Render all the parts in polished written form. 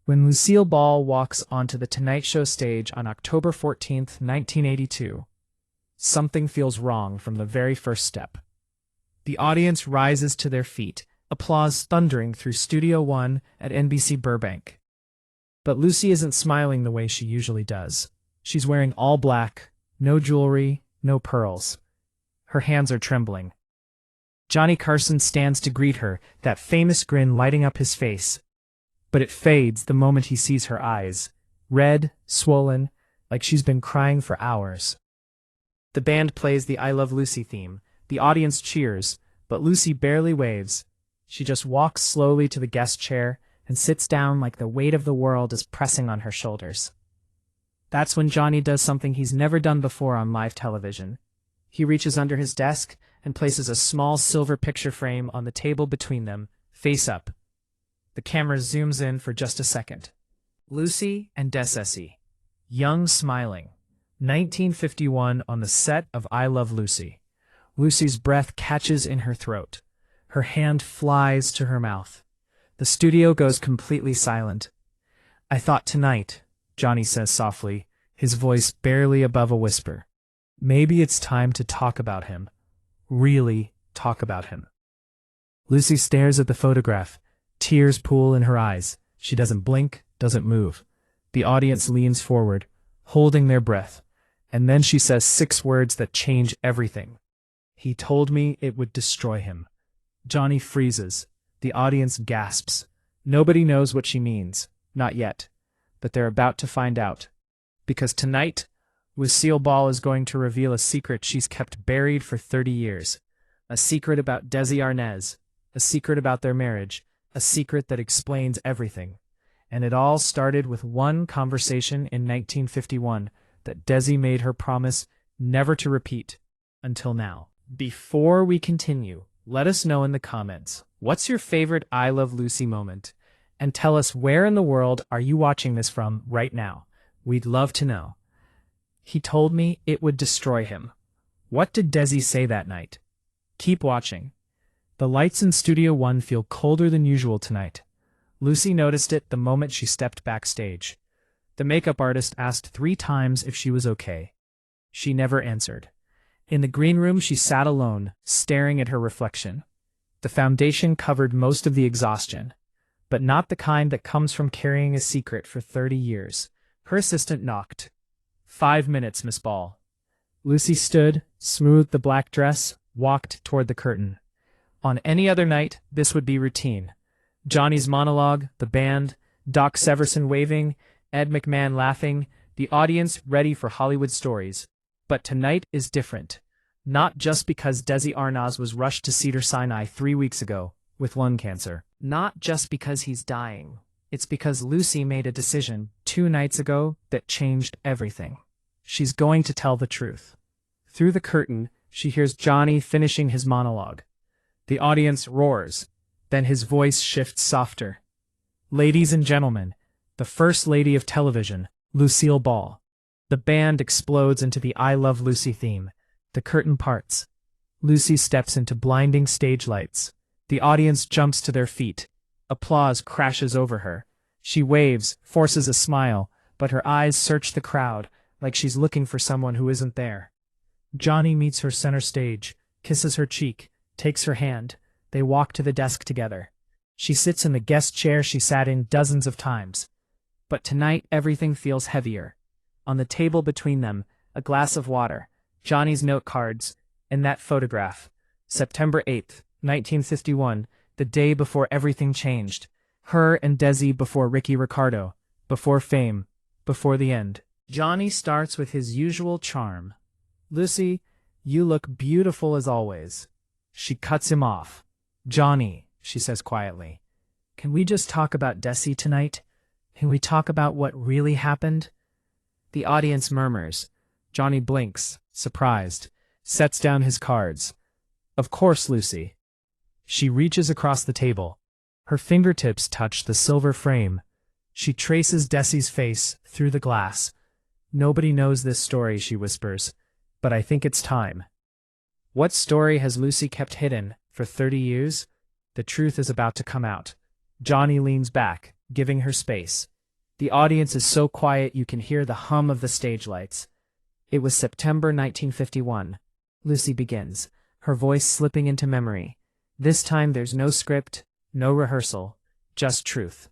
When Lucille Ball walks onto The Tonight Show stage on October 14th, 1982, something feels wrong from the very first step. The audience rises to their feet, applause thundering through Studio One at NBC Burbank. But Lucy isn't smiling the way she usually does. She's wearing all black, no jewelry, no pearls. Her hands are trembling. Johnny Carson stands to greet her, that famous grin lighting up his face. But it fades the moment he sees her eyes, red, swollen, like she's been crying for hours. The band plays the I Love Lucy theme. The audience cheers, but Lucy barely waves. She just walks slowly to the guest chair and sits down like the weight of the world is pressing on her shoulders. That's when Johnny does something he's never done before on live television. He reaches under his desk and places a small silver picture frame on the table between them, face up. The camera zooms in for just a second. Lucy and Desi, young, smiling. 1951 on the set of I Love Lucy. Lucy's breath catches in her throat. Her hand flies to her mouth. The studio goes completely silent. "I thought tonight," Johnny says softly, his voice barely above a whisper, "maybe it's time to talk about him. Really talk about him." Lucy stares at the photograph. Tears pool in her eyes. She doesn't blink, doesn't move. The audience leans forward, holding their breath, and then she says 6 words that change everything. "He told me it would destroy him." Johnny freezes. The audience gasps. Nobody knows what she means. Not yet. But they're about to find out. Because tonight, Lucille Ball is going to reveal a secret she's kept buried for 30 years. A secret about Desi Arnaz. A secret about their marriage. A secret that explains everything. And it all started with one conversation in 1951 that Desi made her promise never to repeat until now. Before we continue, let us know in the comments, what's your favorite I Love Lucy moment? And tell us where in the world are you watching this from right now? We'd love to know. "He told me it would destroy him." What did Desi say that night? Keep watching. The lights in Studio One feel colder than usual tonight. Lucy noticed it the moment she stepped backstage. The makeup artist asked 3 times if she was okay. She never answered. In the green room, she sat alone, staring at her reflection. The foundation covered most of the exhaustion, but not the kind that comes from carrying a secret for 30 years. Her assistant knocked. 5 minutes, Miss Ball." Lucy stood, smoothed the black dress, walked toward the curtain. On any other night, this would be routine. Johnny's monologue, the band, Doc Severson waving, Ed McMahon laughing, the audience ready for Hollywood stories. But tonight is different. Not just because Desi Arnaz was rushed to Cedars-Sinai 3 weeks ago with lung cancer. Not just because he's dying. It's because Lucy made a decision 2 nights ago that changed everything. She's going to tell the truth. Through the curtain, she hears Johnny finishing his monologue. The audience roars. Then his voice shifts softer. "Ladies and gentlemen, the First Lady of Television, Lucille Ball." The band explodes into the I Love Lucy theme. The curtain parts. Lucy steps into blinding stage lights. The audience jumps to their feet. Applause crashes over her. She waves, forces a smile, but her eyes search the crowd like she's looking for someone who isn't there. Johnny meets her center stage, kisses her cheek, takes her hand. They walk to the desk together. She sits in the guest chair she sat in dozens of times. But tonight everything feels heavier. On the table between them, a glass of water, Johnny's note cards, and that photograph. September 8th, 1951, the day before everything changed. Her and Desi before Ricky Ricardo, before fame, before the end. Johnny starts with his usual charm. "Lucy, you look beautiful as always." She cuts him off. "Johnny," she says quietly, "can we just talk about Desi tonight? Can we talk about what really happened?" The audience murmurs. Johnny blinks, surprised, sets down his cards. "Of course, Lucy." She reaches across the table. Her fingertips touch the silver frame. She traces Desi's face through the glass. "Nobody knows this story," she whispers, "but I think it's time." What story has Lucy kept hidden for 30 years? The truth is about to come out. Johnny leans back, giving her space. The audience is so quiet you can hear the hum of the stage lights. It was September 1951. Lucy begins, her voice slipping into memory. This time there's no script, no rehearsal, just truth.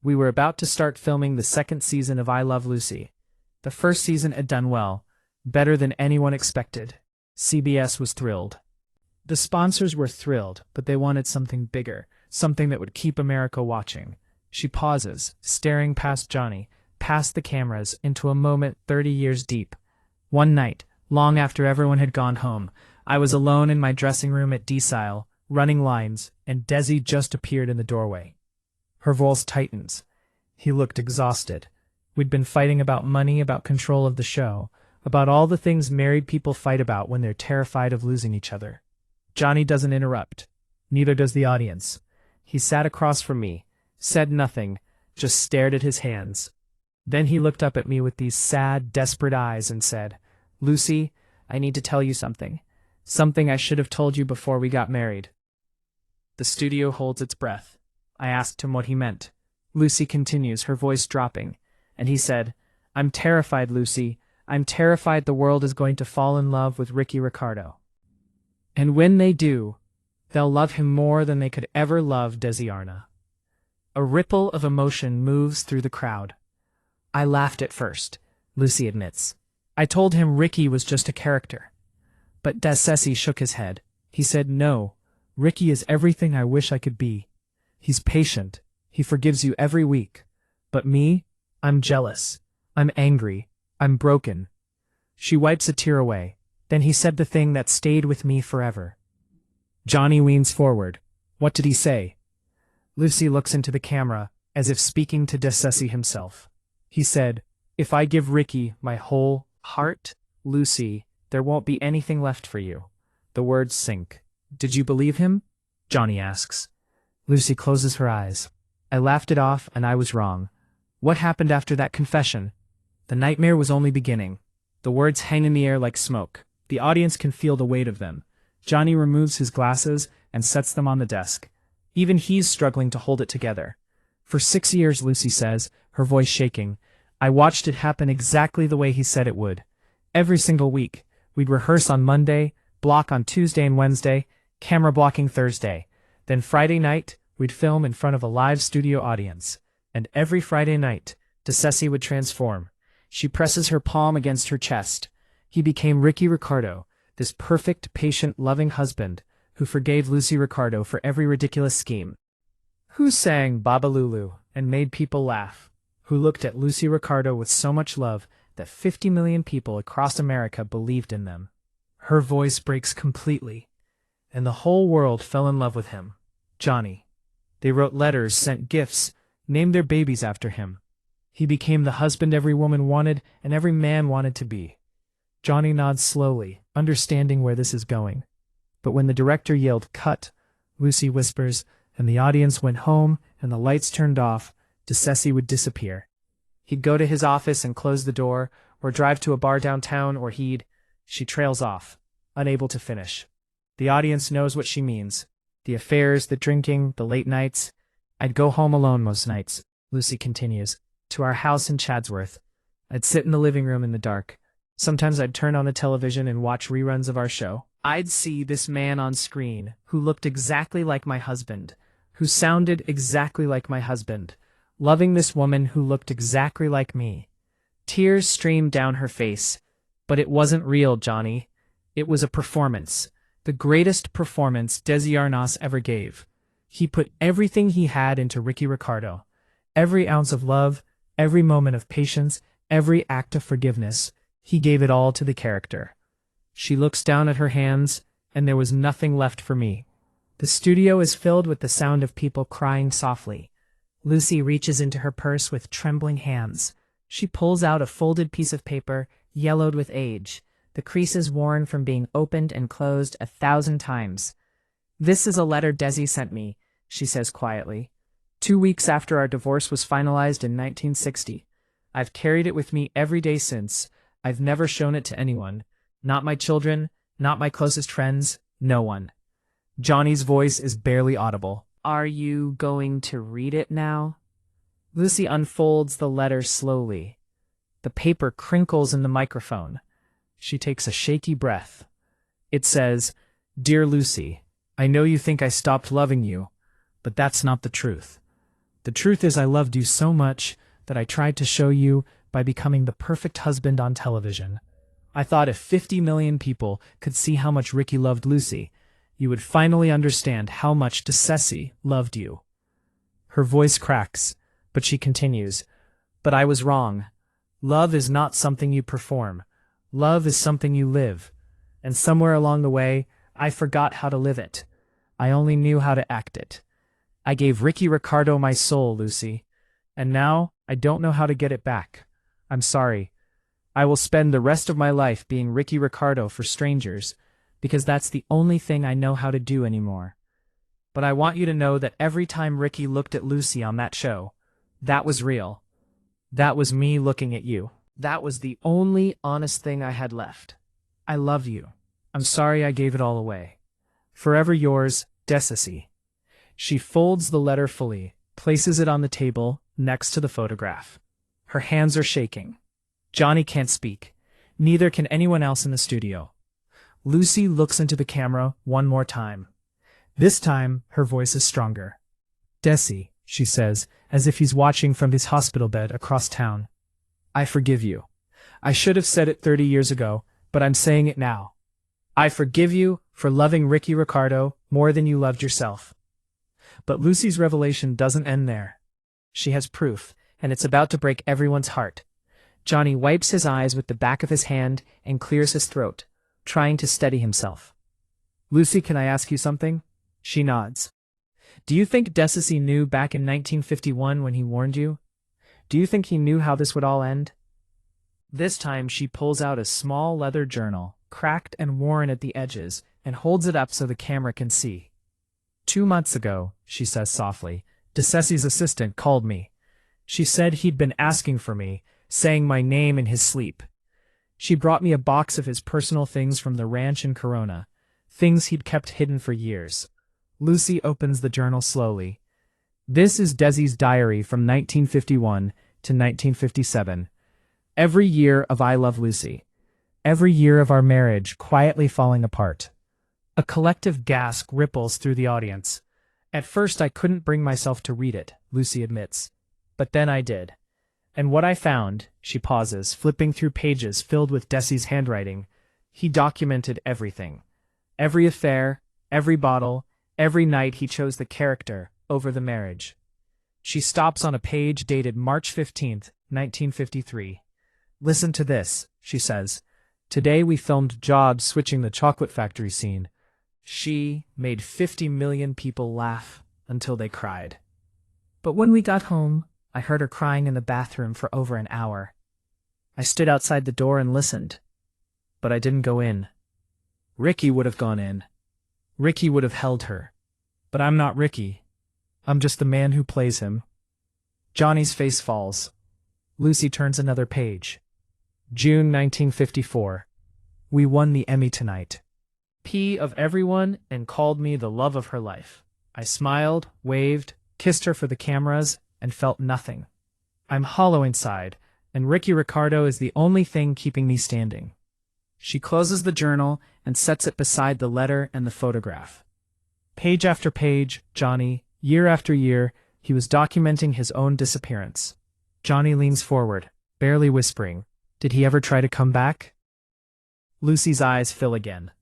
We were about to start filming the second season of I Love Lucy. The first season had done well, better than anyone expected. CBS was thrilled. The sponsors were thrilled, but they wanted something bigger, something that would keep America watching. She pauses, staring past Johnny, past the cameras, into a moment 30 years deep. One night, long after everyone had gone home, I was alone in my dressing room at D-Style, running lines, and Desi just appeared in the doorway. Her voice tightens. He looked exhausted. We'd been fighting about money, about control of the show, about all the things married people fight about when they're terrified of losing each other. Johnny doesn't interrupt. Neither does the audience. He sat across from me, said nothing, just stared at his hands. Then he looked up at me with these sad, desperate eyes and said, "Lucy, I need to tell you something. Something I should have told you before we got married." The studio holds its breath. I asked him what he meant. Lucy continues, her voice dropping, and he said, "I'm terrified, Lucy. I'm terrified the world is going to fall in love with Ricky Ricardo. And when they do, they'll love him more than they could ever love Desi Arnaz." A ripple of emotion moves through the crowd. I laughed at first, Lucy admits. I told him Ricky was just a character. But Desi shook his head. He said, "No, Ricky is everything I wish I could be. He's patient. He forgives you every week. But me, I'm jealous. I'm angry. I'm broken." She wipes a tear away. Then he said the thing that stayed with me forever. Johnny leans forward. What did he say? Lucy looks into the camera, as if speaking to Desi himself. He said, "If I give Ricky my whole heart, Lucy, there won't be anything left for you." The words sink. "Did you believe him?" Johnny asks. Lucy closes her eyes. I laughed it off, and I was wrong. What happened after that confession? The nightmare was only beginning. The words hang in the air like smoke. The audience can feel the weight of them. Johnny removes his glasses and sets them on the desk. Even he's struggling to hold it together. For 6 years, Lucy says, her voice shaking, I watched it happen exactly the way he said it would. Every single week, we'd rehearse on Monday, block on Tuesday and Wednesday, camera blocking Thursday. Then Friday night, we'd film in front of a live studio audience. And every Friday night, Desi would transform. She presses her palm against her chest. He became Ricky Ricardo, this perfect, patient, loving husband who forgave Lucy Ricardo for every ridiculous scheme. Who sang Babalulu and made people laugh. Who looked at Lucy Ricardo with so much love that 50 million people across America believed in them. Her voice breaks completely, and the whole world fell in love with him. Johnny. They wrote letters, sent gifts, named their babies after him. He became the husband every woman wanted and every man wanted to be. Johnny nods slowly, understanding where this is going. But when the director yelled, "Cut," Lucy whispers, and the audience went home and the lights turned off, Desi would disappear. He'd go to his office and close the door, or drive to a bar downtown, or she trails off, unable to finish. The audience knows what she means. The affairs, the drinking, the late nights. I'd go home alone most nights, Lucy continues, to our house in Chadsworth. I'd sit in the living room in the dark. Sometimes I'd turn on the television and watch reruns of our show. I'd see this man on screen who looked exactly like my husband, who sounded exactly like my husband, loving this woman who looked exactly like me. Tears streamed down her face. But it wasn't real, Johnny. It was a performance. The greatest performance Desi Arnaz ever gave. He put everything he had into Ricky Ricardo. Every ounce of love, every moment of patience, every act of forgiveness. He gave it all to the character. She looks down at her hands, and there was nothing left for me. The studio is filled with the sound of people crying softly. Lucy reaches into her purse with trembling hands. She pulls out a folded piece of paper, yellowed with age, the creases worn from being opened and closed 1,000 times. "This is a letter Desi sent me," she says quietly. 2 weeks after our divorce was finalized in 1960. I've carried it with me every day since. I've never shown it to anyone. Not my children, not my closest friends, no one. Johnny's voice is barely audible. "Are you going to read it now?" Lucy unfolds the letter slowly. The paper crinkles in the microphone. She takes a shaky breath. It says, "Dear Lucy, I know you think I stopped loving you, but that's not the truth. The truth is I loved you so much that I tried to show you by becoming the perfect husband on television. I thought if 50 million people could see how much Ricky loved Lucy, you would finally understand how much Desi loved you." Her voice cracks, but she continues, "But I was wrong. Love is not something you perform. Love is something you live. And somewhere along the way, I forgot how to live it. I only knew how to act it. I gave Ricky Ricardo my soul, Lucy. And now I don't know how to get it back. I'm sorry. I will spend the rest of my life being Ricky Ricardo for strangers, because that's the only thing I know how to do anymore. But I want you to know that every time Ricky looked at Lucy on that show, that was real. That was me looking at you. That was the only honest thing I had left. I love you. I'm sorry I gave it all away. Forever yours, Desi." She folds the letter fully, places it on the table next to the photograph. Her hands are shaking. Johnny can't speak. Neither can anyone else in the studio. Lucy looks into the camera one more time. This time, her voice is stronger. "Desi," she says, as if he's watching from his hospital bed across town. "I forgive you. I should have said it 30 years ago, but I'm saying it now. I forgive you for loving Ricky Ricardo more than you loved yourself." But Lucy's revelation doesn't end there. She has proof, and it's about to break everyone's heart. Johnny wipes his eyes with the back of his hand and clears his throat, trying to steady himself. "Lucy, can I ask you something?" She nods. "Do you think Desi knew back in 1951 when he warned you? Do you think he knew how this would all end?" This time she pulls out a small leather journal, cracked and worn at the edges, and holds it up so the camera can see. 2 months ago," she says softly, "Desi's assistant called me. She said he'd been asking for me, saying my name in his sleep. She brought me a box of his personal things from the ranch in Corona, things he'd kept hidden for years." Lucy opens the journal slowly. This is Desi's diary from 1951 to 1957. Every year of I Love Lucy. Every year of our marriage quietly falling apart. A collective gasp ripples through the audience. "At first I couldn't bring myself to read it," Lucy admits. "But then I did. And what I found," she pauses, flipping through pages filled with Desi's handwriting, "he documented everything. Every affair, every bottle, every night he chose the character over the marriage." She stops on a page dated March 15th, 1953. "Listen to this," she says. "Today we filmed Jobs switching the chocolate factory scene. She made 50 million people laugh until they cried. But when we got home, I heard her crying in the bathroom for over an hour. I stood outside the door and listened, but I didn't go in. Ricky would have gone in. Ricky would have held her. But I'm not Ricky. I'm just the man who plays him." Johnny's face falls. Lucy turns another page. June 1954. "We won the Emmy tonight. P of everyone and called me the love of her life. I smiled, waved, kissed her for the cameras, and felt nothing. I'm hollow inside, and Ricky Ricardo is the only thing keeping me standing." She closes the journal and sets it beside the letter and the photograph. Page after page, Johnny, year after year, he was documenting his own disappearance. Johnny leans forward, barely whispering, "Did he ever try to come back?" Lucy's eyes fill again.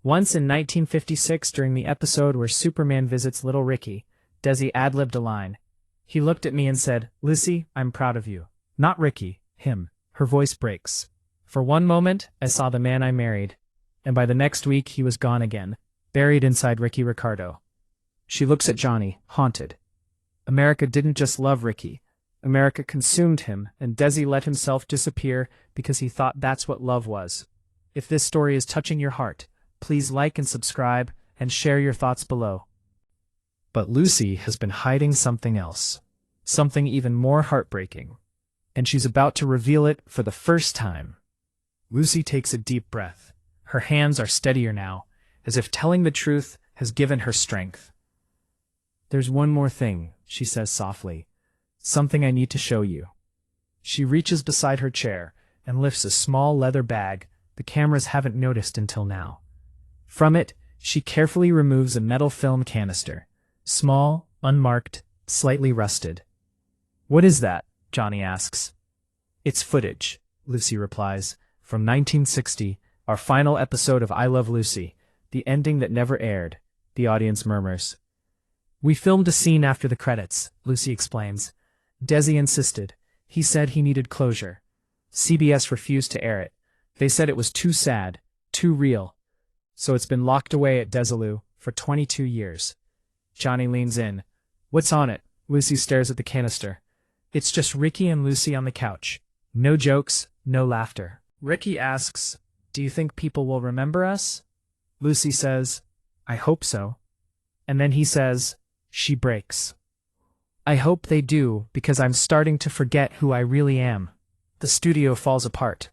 Once in 1956, during the episode where Superman visits little Ricky, Desi ad-libbed a line. "He looked at me and said, 'Lucy, I'm proud of you.' Not Ricky, him." Her voice breaks. "For one moment, I saw the man I married, and by the next week he was gone again, buried inside Ricky Ricardo." She looks at Johnny, haunted. America didn't just love Ricky. America consumed him, and Desi let himself disappear because he thought that's what love was. If this story is touching your heart, please like and subscribe, and share your thoughts below. But Lucy has been hiding something else. Something even more heartbreaking. And she's about to reveal it for the first time. Lucy takes a deep breath. Her hands are steadier now, as if telling the truth has given her strength. "There's one more thing," she says softly. Something I need to show you. She reaches beside her chair and lifts a small leather bag the cameras haven't noticed until now. From it, she carefully removes a metal film canister. Small, unmarked, slightly rusted. "What is that?" Johnny asks. "It's footage," Lucy replies, "from 1960, our final episode of I Love Lucy, the ending that never aired," the audience murmurs. "We filmed a scene after the credits," Lucy explains. "Desi insisted. He said he needed closure. CBS refused to air it. They said it was too sad, too real. So it's been locked away at Desilu for 22 years. Johnny leans in. "What's on it?" Lucy stares at the canister. "It's just Ricky and Lucy on the couch. No jokes, no laughter." Ricky asks, "Do you think people will remember us?" Lucy says, "I hope so." And then he says, "She breaks. I hope they do, because I'm starting to forget who I really am." The studio falls apart.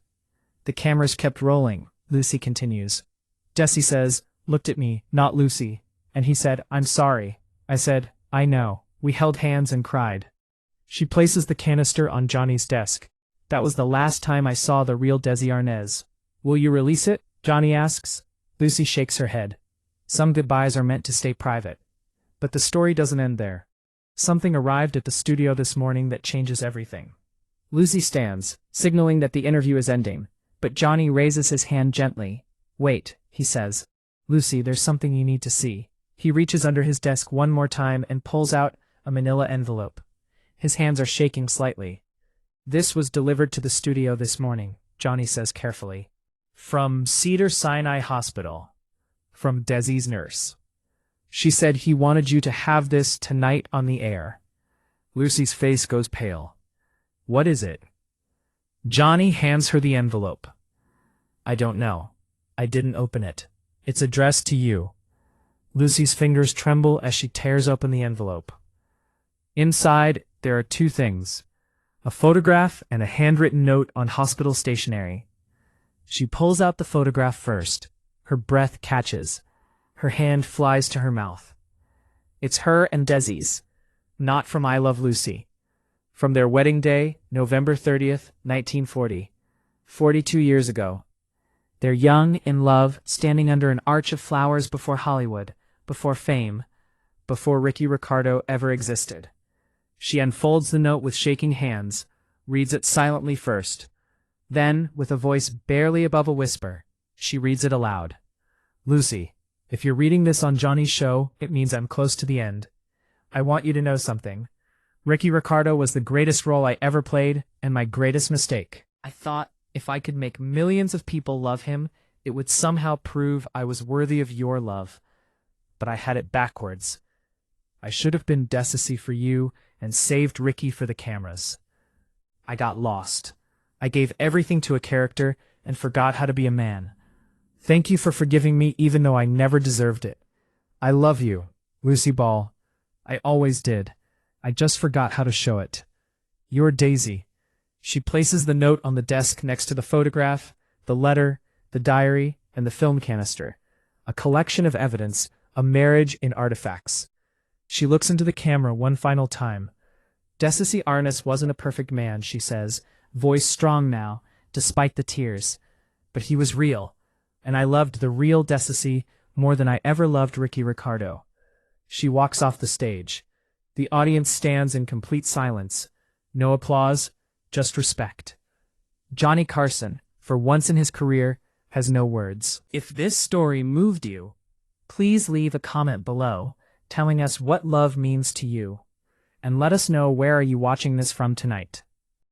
The cameras kept rolling, Lucy continues. Desi says, "Looked at me, not Lucy." And he said, "I'm sorry." I said, "I know." We held hands and cried. She places the canister on Johnny's desk. "That was the last time I saw the real Desi Arnaz." "Will you release it?" Johnny asks. Lucy shakes her head. "Some goodbyes are meant to stay private." But the story doesn't end there. Something arrived at the studio this morning that changes everything. Lucy stands, signaling that the interview is ending, but Johnny raises his hand gently. "Wait," he says. "Lucy, there's something you need to see." He reaches under his desk one more time and pulls out a manila envelope. His hands are shaking slightly. "This was delivered to the studio this morning," Johnny says carefully. "From Cedar-Sinai Hospital. From Desi's nurse. She said he wanted you to have this tonight on the air." Lucy's face goes pale. "What is it?" Johnny hands her the envelope. "I don't know. I didn't open it. It's addressed to you." Lucy's fingers tremble as she tears open the envelope. Inside, there are two things: a photograph and a handwritten note on hospital stationery. She pulls out the photograph first. Her breath catches. Her hand flies to her mouth. It's her and Desi's, not from I Love Lucy. From their wedding day, November 30th, 1940. 42 years ago. They're young, in love, standing under an arch of flowers before Hollywood, before fame, before Ricky Ricardo ever existed. She unfolds the note with shaking hands, reads it silently first. Then, with a voice barely above a whisper, she reads it aloud. "Lucy, if you're reading this on Johnny's show, it means I'm close to the end. I want you to know something. Ricky Ricardo was the greatest role I ever played, and my greatest mistake. I thought if I could make millions of people love him, it would somehow prove I was worthy of your love. But I had it backwards. I should have been Desi for you and saved Ricky for the cameras. I got lost. I gave everything to a character and forgot how to be a man. Thank you for forgiving me even though I never deserved it. I love you, Lucy Ball. I always did. I just forgot how to show it. You're Daisy." She places the note on the desk next to the photograph, the letter, the diary, and the film canister. A collection of evidence, a marriage in artifacts. She looks into the camera one final time. "Desi Arnaz wasn't a perfect man," she says, voice strong now, despite the tears. "But he was real, and I loved the real Desi more than I ever loved Ricky Ricardo." She walks off the stage. The audience stands in complete silence. No applause, just respect. Johnny Carson, for once in his career, has no words. If this story moved you, please leave a comment below telling us what love means to you. And let us know where are you watching this from tonight.